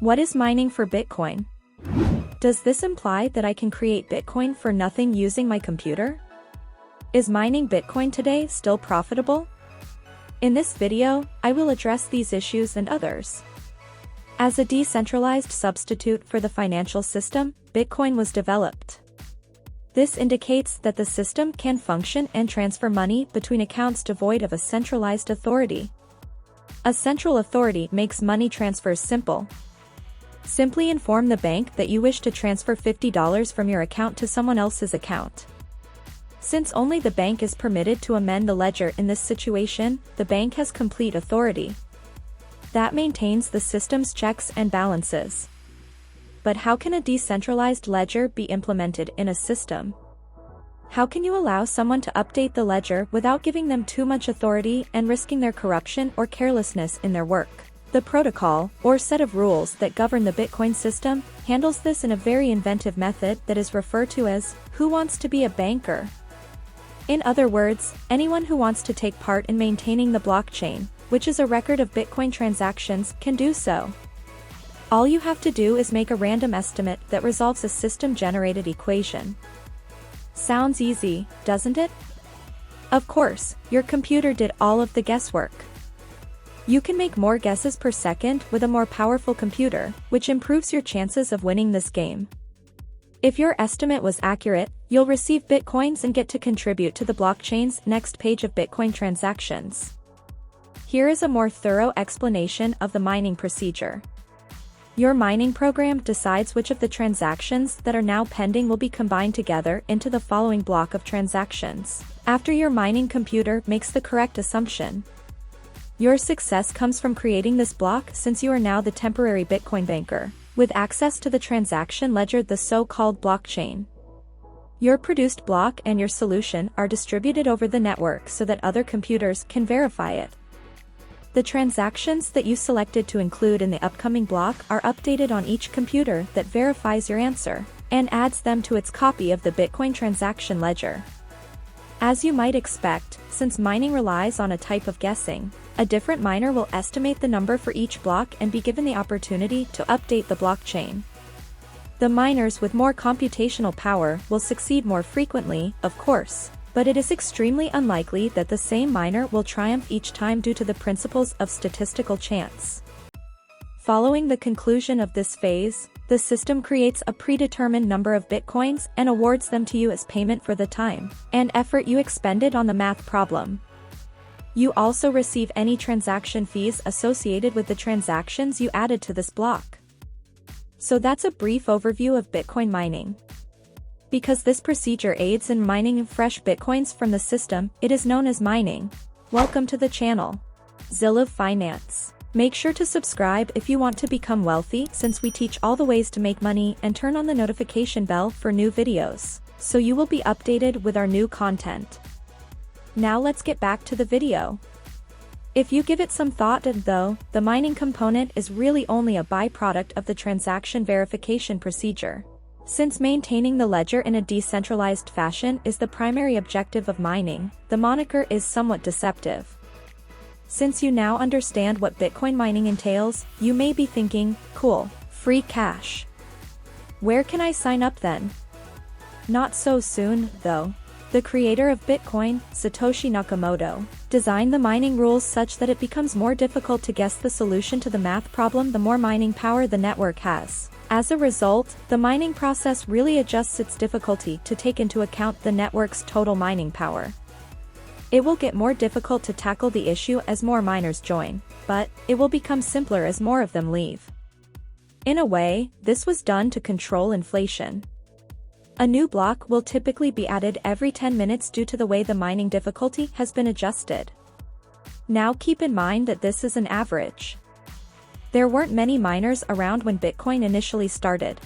What is mining for Bitcoin? Does this imply that I can create Bitcoin for nothing using my computer? Is mining Bitcoin today still profitable? In this video, I will address these issues and others. As a decentralized substitute for the financial system, Bitcoin was developed. This indicates that the system can function and transfer money between accounts devoid of a centralized authority. A central authority makes money transfers simple. Simply inform the bank that you wish to transfer $50 from your account to someone else's account. Since only the bank is permitted to amend the ledger in this situation, the bank has complete authority. That maintains the system's checks and balances. But how can a decentralized ledger be implemented in a system? How can you allow someone to update the ledger without giving them too much authority and risking their corruption or carelessness in their work? The protocol, or set of rules that govern the Bitcoin system, handles this in a very inventive method that is referred to as, "Who wants to be a banker?" In other words, anyone who wants to take part in maintaining the blockchain, which is a record of Bitcoin transactions, can do so. All you have to do is make a random estimate that resolves a system-generated equation. Sounds easy, doesn't it? Of course, your computer did all of the guesswork. You can make more guesses per second with a more powerful computer, which improves your chances of winning this game. If your estimate was accurate, you'll receive Bitcoins and get to contribute to the blockchain's next page of Bitcoin transactions. Here is a more thorough explanation of the mining procedure. Your mining program decides which of the transactions that are now pending will be combined together into the following block of transactions, after your mining computer makes the correct assumption. Your success comes from creating this block since you are now the temporary Bitcoin banker, with access to the transaction ledger, the so-called blockchain. Your produced block and your solution are distributed over the network so that other computers can verify it. The transactions that you selected to include in the upcoming block are updated on each computer that verifies your answer, and adds them to its copy of the Bitcoin transaction ledger. As you might expect, since mining relies on a type of guessing, a different miner will estimate the number for each block and be given the opportunity to update the blockchain. The miners with more computational power will succeed more frequently, of course, but it is extremely unlikely that the same miner will triumph each time due to the principles of statistical chance. Following the conclusion of this phase, the system creates a predetermined number of Bitcoins and awards them to you as payment for the time and effort you expended on the math problem. You also receive any transaction fees associated with the transactions you added to this block. So that's a brief overview of Bitcoin mining. Because this procedure aids in mining fresh Bitcoins from the system, it is known as mining. Welcome to the channel, Zillow Finance. Make sure to subscribe if you want to become wealthy, since we teach all the ways to make money, and turn on the notification bell for new videos, so you will be updated with our new content. Now let's get back to the video. If you give it some thought, though, the mining component is really only a byproduct of the transaction verification procedure. Since maintaining the ledger in a decentralized fashion is the primary objective of mining, the moniker is somewhat deceptive. Since you now understand what Bitcoin mining entails, you may be thinking, cool, free cash. Where can I sign up then? Not so soon, though. The creator of Bitcoin, Satoshi Nakamoto, designed the mining rules such that it becomes more difficult to guess the solution to the math problem the more mining power the network has. As a result, the mining process really adjusts its difficulty to take into account the network's total mining power. It will get more difficult to tackle the issue as more miners join, but it will become simpler as more of them leave. In a way, this was done to control inflation. A new block will typically be added every 10 minutes due to the way the mining difficulty has been adjusted. Now keep in mind that this is an average. There weren't many miners around when Bitcoin initially started.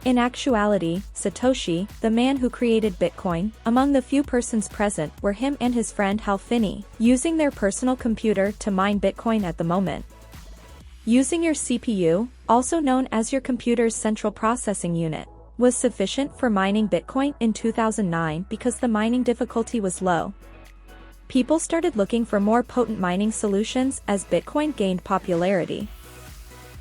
In actuality, Satoshi, the man who created Bitcoin, among the few persons present were him and his friend Hal Finney, using their personal computer to mine Bitcoin at the moment. Using your CPU, also known as your computer's central processing unit, was sufficient for mining Bitcoin in 2009 because the mining difficulty was low. People started looking for more potent mining solutions as Bitcoin gained popularity.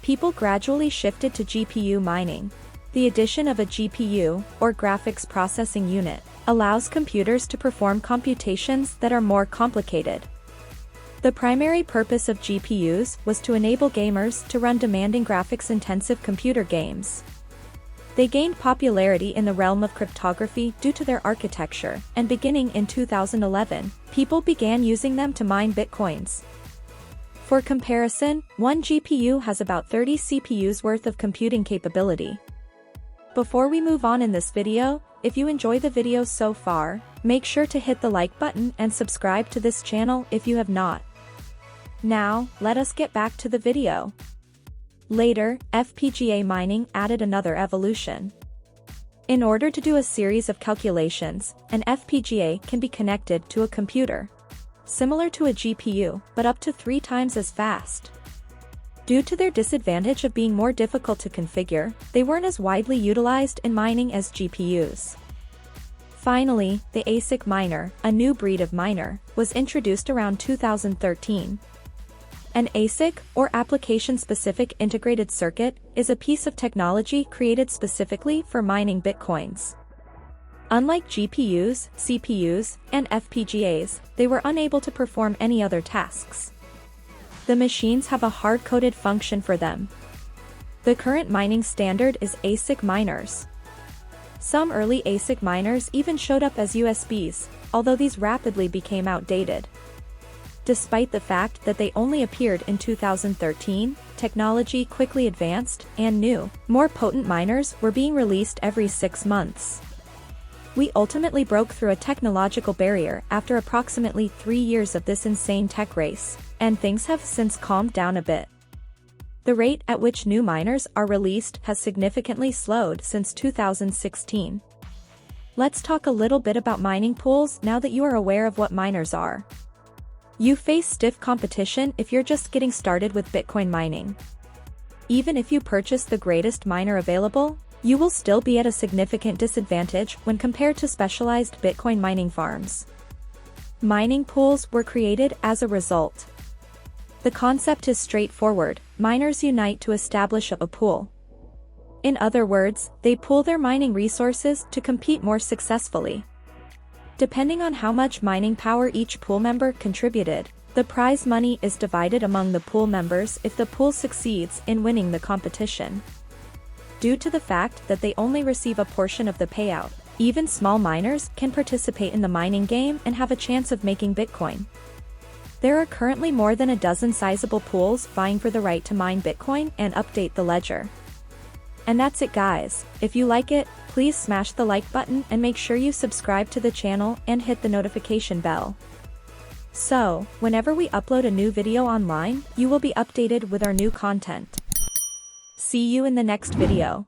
people gradually shifted to GPU mining. The addition of a GPU, or graphics processing unit, allows computers to perform computations that are more complicated. The primary purpose of GPUs was to enable gamers to run demanding graphics-intensive computer games. They gained popularity in the realm of cryptography due to their architecture, and beginning in 2011, people began using them to mine bitcoins. For comparison, one GPU has about 30 CPUs worth of computing capability. Before we move on in this video, if you enjoy the video so far, make sure to hit the like button and subscribe to this channel if you have not. Now, let us get back to the video. Later, FPGA mining added another evolution. In order to do a series of calculations, an FPGA can be connected to a computer, similar to a GPU, but up to 3 times as fast. Due to their disadvantage of being more difficult to configure, they weren't as widely utilized in mining as GPUs. Finally, the ASIC miner, a new breed of miner, was introduced around 2013. An ASIC, or Application-Specific Integrated Circuit, is a piece of technology created specifically for mining bitcoins. Unlike GPUs, CPUs, and FPGAs, they were unable to perform any other tasks. The machines have a hard-coded function for them. The current mining standard is ASIC miners. Some early ASIC miners even showed up as USBs, although these rapidly became outdated. Despite the fact that they only appeared in 2013, technology quickly advanced, and new, more potent miners were being released every 6 months. We ultimately broke through a technological barrier after approximately 3 years of this insane tech race, and things have since calmed down a bit. The rate at which new miners are released has significantly slowed since 2016. Let's talk a little bit about mining pools now that you are aware of what miners are. You face stiff competition if you're just getting started with Bitcoin mining. Even if you purchase the greatest miner available, you will still be at a significant disadvantage when compared to specialized Bitcoin mining farms. Mining pools were created as a result. The concept is straightforward: miners unite to establish a pool. In other words, they pool their mining resources to compete more successfully. Depending on how much mining power each pool member contributed, the prize money is divided among the pool members if the pool succeeds in winning the competition. Due to the fact that they only receive a portion of the payout, even small miners can participate in the mining game and have a chance of making Bitcoin. There are currently more than a dozen sizable pools vying for the right to mine Bitcoin and update the ledger. And that's it, guys. If you like it, please smash the like button and make sure you subscribe to the channel and hit the notification bell. So, whenever we upload a new video online, you will be updated with our new content. See you in the next video.